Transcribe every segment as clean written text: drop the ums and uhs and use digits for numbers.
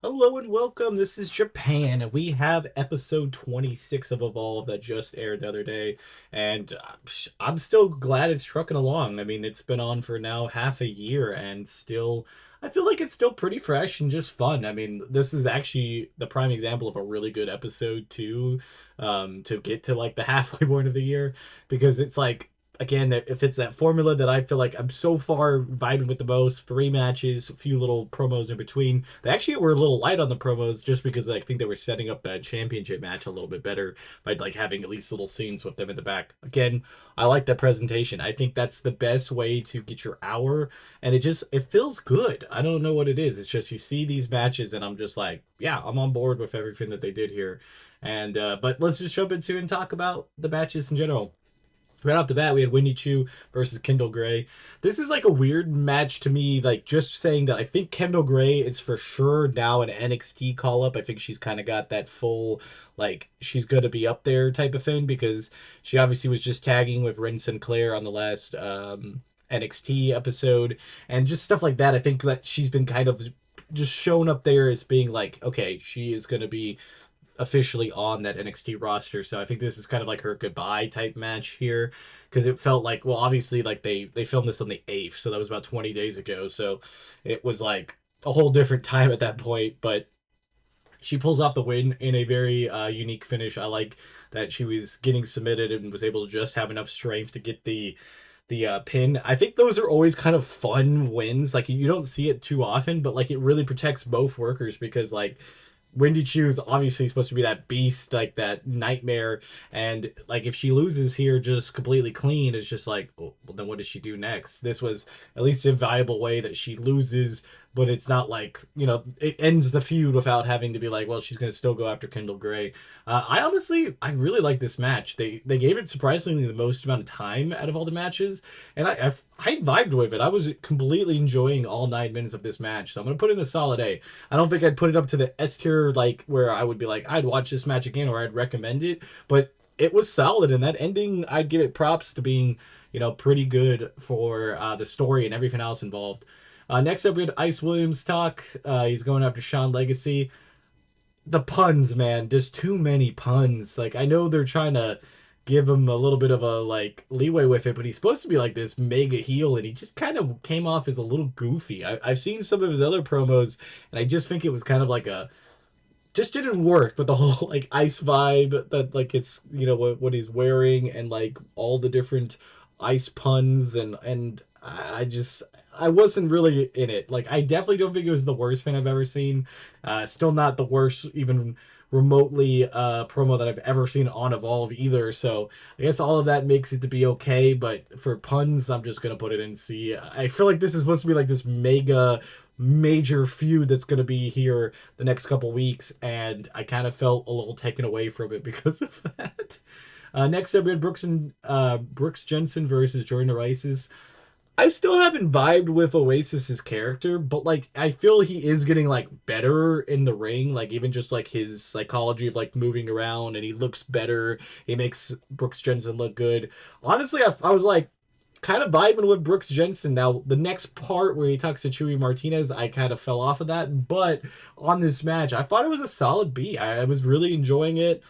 Hello and welcome. This is Japan, and we have episode 26 of Evolve that just aired the other day. And I'm still glad it's trucking along. I mean, it's been on for now half a year, and still, I feel like it's still pretty fresh and just fun. I mean, this is actually the prime example of a really good episode, too, to get to like the halfway point of the year, because it's like, again, if it's that formula that I feel like I'm so far vibing with the most, three matches, a few little promos in between. They actually were a little light on the promos just because I think they were setting up that championship match a little bit better by like having at least little scenes with them in the back. Again, I like that presentation. I think that's the best way to get your hour, and it feels good. I don't know what it is. It's just you see these matches and I'm just like, yeah, I'm on board with everything that they did here. And but let's just jump into and talk about the matches in general. Right off the bat, we had Wendy Chu versus Kendall Gray. This is like a weird match to me, like just saying that I think Kendall Gray is for sure now an NXT call up. I think she's kind of got that full, like, she's going to be up there type of thing because she obviously was just tagging with Ren Sinclair on the last NXT episode and just stuff like that. I think that she's been kind of just shown up there as being like, okay, she is going to be officially on that NXT roster. So I think this is kind of like her goodbye type match here because it felt like, well, obviously like they filmed this on the 8th, so that was about 20 days ago. So it was like a whole different time at that point, but she pulls off the win in a very unique finish. I like that she was getting submitted and was able to just have enough strength to get the pin. I think those are always kind of fun wins. Like you don't see it too often, but like it really protects both workers because like Wendy Chu is obviously supposed to be that beast, like that nightmare, and like if she loses here just completely clean, it's just like, well, then what does she do next? This was at least a viable way that she loses, but it's not like it ends the feud without having to be like, well, she's gonna still go after Kendall Gray. I really like this match. They gave it surprisingly the most amount of time out of all the matches, and I vibed with it. I was completely enjoying all 9 minutes of this match, so I'm gonna put in a solid A. I don't think I'd put it up to the S tier, like where I would be like, I'd watch this match again or I'd recommend it, but it was solid. And that ending, I'd give it props to being, pretty good for the story and everything else involved. Next up, we had Ice Williams talk. He's going after Sean Legacy. The puns, man, just too many puns. Like I know they're trying to give him a little bit of a like leeway with it, but he's supposed to be like this mega heel, and he just kind of came off as a little goofy. I've seen some of his other promos, and I just think it was kind of like a just didn't work with the whole like ice vibe that like it's what he's wearing and like all the different ice puns and I wasn't really in it. Like I definitely don't think it was the worst thing I've ever seen. Still not the worst even remotely promo that I've ever seen on Evolve either. So I guess all of that makes it to be okay, but for puns, I'm just gonna put it in C. I feel like this is supposed to be like this mega major feud that's going to be here the next couple weeks, and I kind of felt a little taken away from it because of that. Next up, we had Brooks Jensen versus Jordan Rice's. I still haven't vibed with Oasis's character, but like I feel he is getting like better in the ring, like even just like his psychology of like moving around, and he looks better. He makes Brooks Jensen look good. Honestly, I was like kind of vibing with Brooks Jensen. Now, the next part where he talks to Chewy Martinez, I kind of fell off of that. But on this match, I thought it was a solid beat. I was really enjoying it.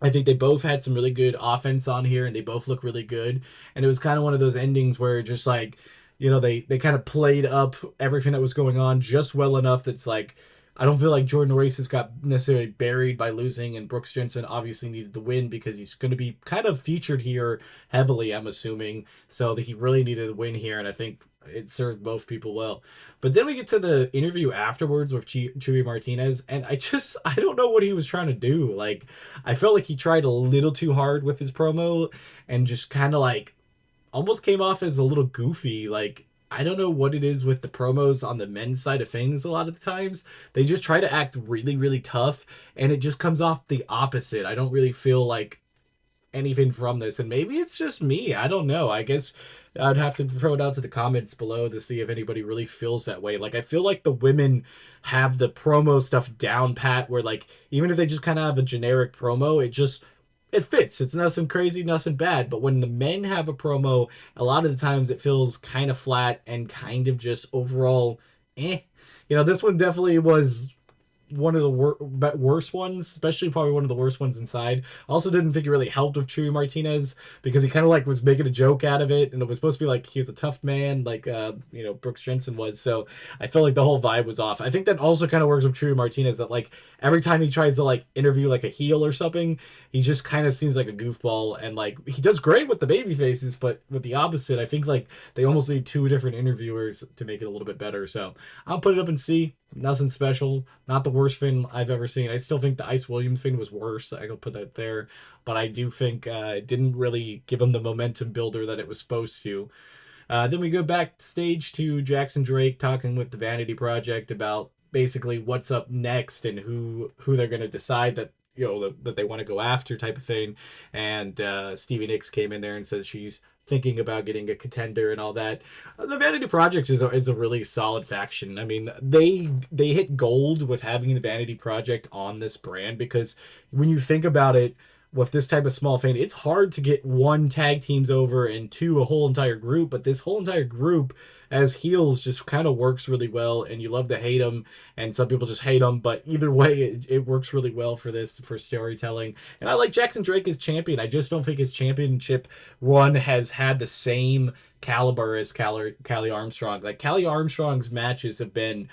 I think they both had some really good offense on here, and they both look really good. And it was kind of one of those endings where just like, they kind of played up everything that was going on just well enough that's like, I don't feel like Jordan Races got necessarily buried by losing, and Brooks Jensen obviously needed the win because he's going to be kind of featured here heavily, I'm assuming. So that he really needed a win here, and I think it served both people well. But then we get to the interview afterwards with Chewy Martinez, and I don't know what he was trying to do. Like, I felt like he tried a little too hard with his promo and just kind of like almost came off as a little goofy. Like, I don't know what it is with the promos on the men's side of things a lot of the times. They just try to act really, really tough, and it just comes off the opposite. I don't really feel like anything from this, and maybe it's just me. I don't know. I guess I'd have to throw it out to the comments below to see if anybody really feels that way. Like, I feel like the women have the promo stuff down pat, where like even if they just kind of have a generic promo, it fits. It's nothing crazy, nothing bad. But when the men have a promo, a lot of the times it feels kind of flat and kind of just overall eh. This one definitely was one of the worst ones, especially probably one of the worst ones inside. I also didn't think it really helped with Chewy Martinez because he kind of like was making a joke out of it, and it was supposed to be like he was a tough man, like Brooks Jensen was. So I felt like the whole vibe was off. I think that also kind of works with Chewy Martinez that like every time he tries to like interview like a heel or something, he just kind of seems like a goofball, and like he does great with the baby faces, but with the opposite, I think like they almost need two different interviewers to make it a little bit better. So I'll put it up and see. Nothing special. Not the worst Finn I've ever seen. I still think the Ice Williams Finn was worse. I could put that there. But I do think it didn't really give him the momentum builder that it was supposed to. Then we go backstage to Jackson Drake talking with the Vanity Project about basically what's up next and who they're going to decide that that they want to go after type of thing. And Stevie Nicks came in there and said she's thinking about getting a contender and all that. The Vanity Project is a really solid faction. I mean, they hit gold with having the Vanity Project on this brand because when you think about it, with this type of small fan, it's hard to get one tag teams over and two a whole entire group, but this whole entire group as heels just kind of works really well, and you love to hate them, and some people just hate them, but either way, it works really well for storytelling. And I like Jackson Drake as champion. I just don't think his championship run has had the same caliber as Callie Armstrong. Like Callie Armstrong's matches have been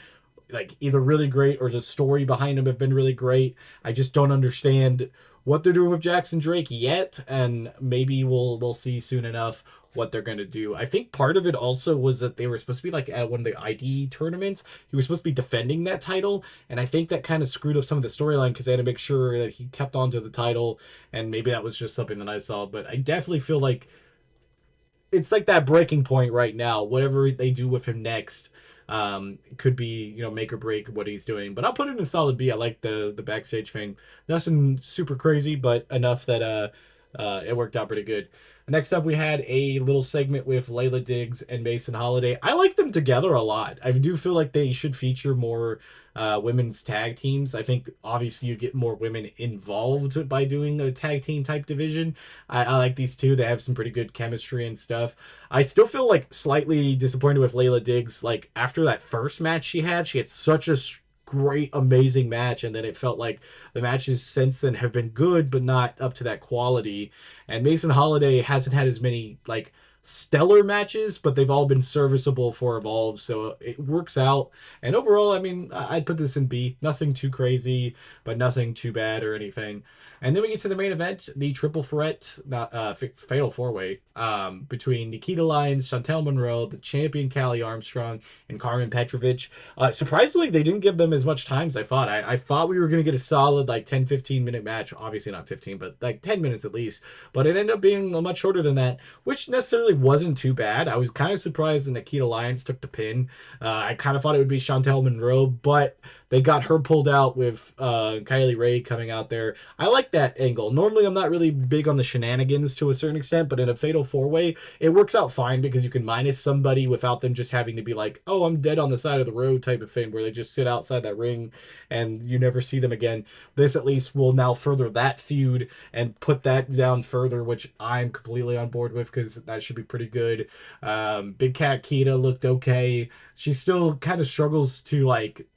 like either really great or the story behind them have been really great. I just don't understand what they're doing with Jackson Drake yet, and maybe we'll see soon enough what they're going to do. I think part of it also was that they were supposed to be like at one of the ID tournaments. He was supposed to be defending that title, and I think that kind of screwed up some of the storyline because they had to make sure that he kept on to the title, and maybe that was just something that I saw. But I definitely feel like it's like that breaking point right now. Whatever they do with him next could be make or break what he's doing. But I'll put it in a solid B. I like the backstage thing. Nothing super crazy, but enough that it worked out pretty good. Next up, we had a little segment with Layla Diggs and Mason Holiday. I like them together a lot. I do feel like they should feature more women's tag teams. I think obviously you get more women involved by doing a tag team type division. I like these two. They have some pretty good chemistry and stuff. I still feel like slightly disappointed with Layla Diggs. Like after that first match she had such a great, amazing match, and then it felt like the matches since then have been good, but not up to that quality. And Mason Holiday hasn't had as many like stellar matches, but they've all been serviceable for Evolve, so it works out. And overall, I mean, I'd put this in B. Nothing too crazy, but nothing too bad or anything. And then we get to the main event, the triple threat, fatal four-way, between Nikita Lyons, Chantel Monroe, the champion Callie Armstrong, and Carmen Petrovich. Surprisingly, they didn't give them as much time as I thought. I thought we were going to get a solid like 10-15 minute match. Obviously not 15, but like 10 minutes at least. But it ended up being much shorter than that, which necessarily wasn't too bad. I was kind of surprised that Nikita Lyons took the pin. I kind of thought it would be Chantel Monroe, but they got her pulled out with Kylie Ray coming out there. I like that angle. Normally, I'm not really big on the shenanigans to a certain extent, but in a fatal four-way, it works out fine because you can minus somebody without them just having to be like, oh, I'm dead on the side of the road type of thing, where they just sit outside that ring and you never see them again. This at least will now further that feud and put that down further, which I'm completely on board with because that should be pretty good. Big Cat Kita looked okay. She still kind of struggles to like,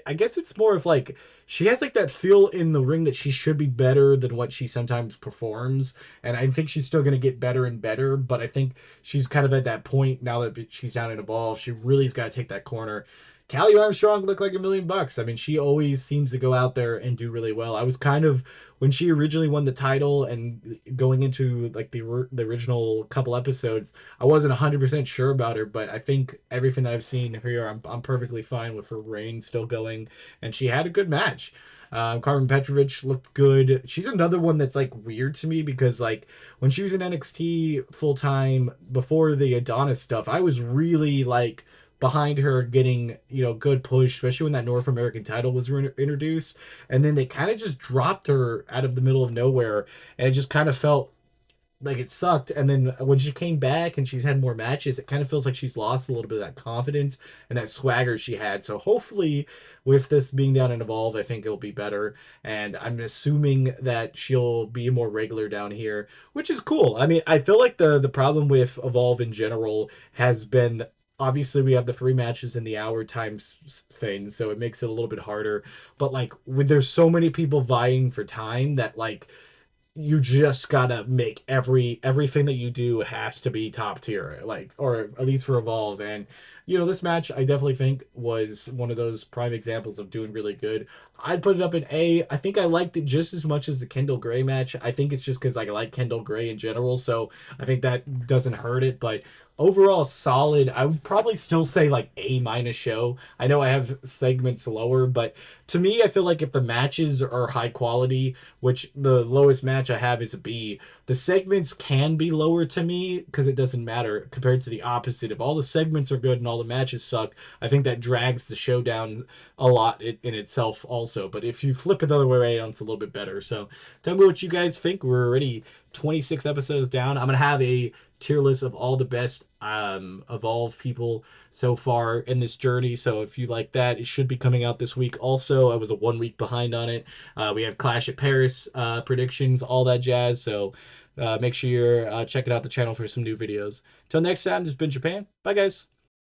I guess it's more of like she has like that feel in the ring that she should be better than what she sometimes performs, and I think she's still going to get better and better, but I think she's kind of at that point now that she's down in Evolve. She really's got to take that corner. Callie Armstrong looked like $1,000,000. I mean, she always seems to go out there and do really well. I was kind of, when she originally won the title and going into like the original couple episodes, I wasn't 100% sure about her, but I think everything that I've seen here, I'm perfectly fine with her reign still going, and she had a good match. Carmen Petrovich looked good. She's another one that's like weird to me because like when she was in NXT full time before the Adonis stuff, I was really like behind her getting good push, especially when that North American title was introduced, and then they kind of just dropped her out of the middle of nowhere, and it just kind of felt like it sucked. And then when she came back and she's had more matches, it kind of feels like she's lost a little bit of that confidence and that swagger she had. So hopefully with this being down in Evolve, I think it'll be better, and I'm assuming that she'll be more regular down here, which is cool. I mean, I feel like the problem with Evolve in general has been obviously we have the 3 matches in the hour times thing, so it makes it a little bit harder. But like when there's so many people vying for time that like you just gotta make everything that you do has to be top tier, like, or at least for Evolve. And this match I definitely think was one of those prime examples of doing really good. I'd put it up in A. I think I liked it just as much as the Kendall Gray match. I think it's just because I like Kendall Gray in general, so I think that doesn't hurt it. But overall, solid. I would probably still say like A minus show. I know I have segments lower, but to me, I feel like if the matches are high quality, which the lowest match I have is a B, the segments can be lower to me because it doesn't matter compared to the opposite. If all the segments are good and all the matches suck, I think that drags the show down a lot in itself also. But if you flip it the other way around, it's a little bit better. So tell me what you guys think. We're already 26 episodes down. I'm going to have a tier list of all the best Evolve people so far in this journey. So if you like that, it should be coming out this week. Also, I was a 1 week behind on it. We have Clash at Paris predictions, all that jazz. So make sure you're checking out the channel for some new videos. Till next time, this has been Japan. Bye, guys.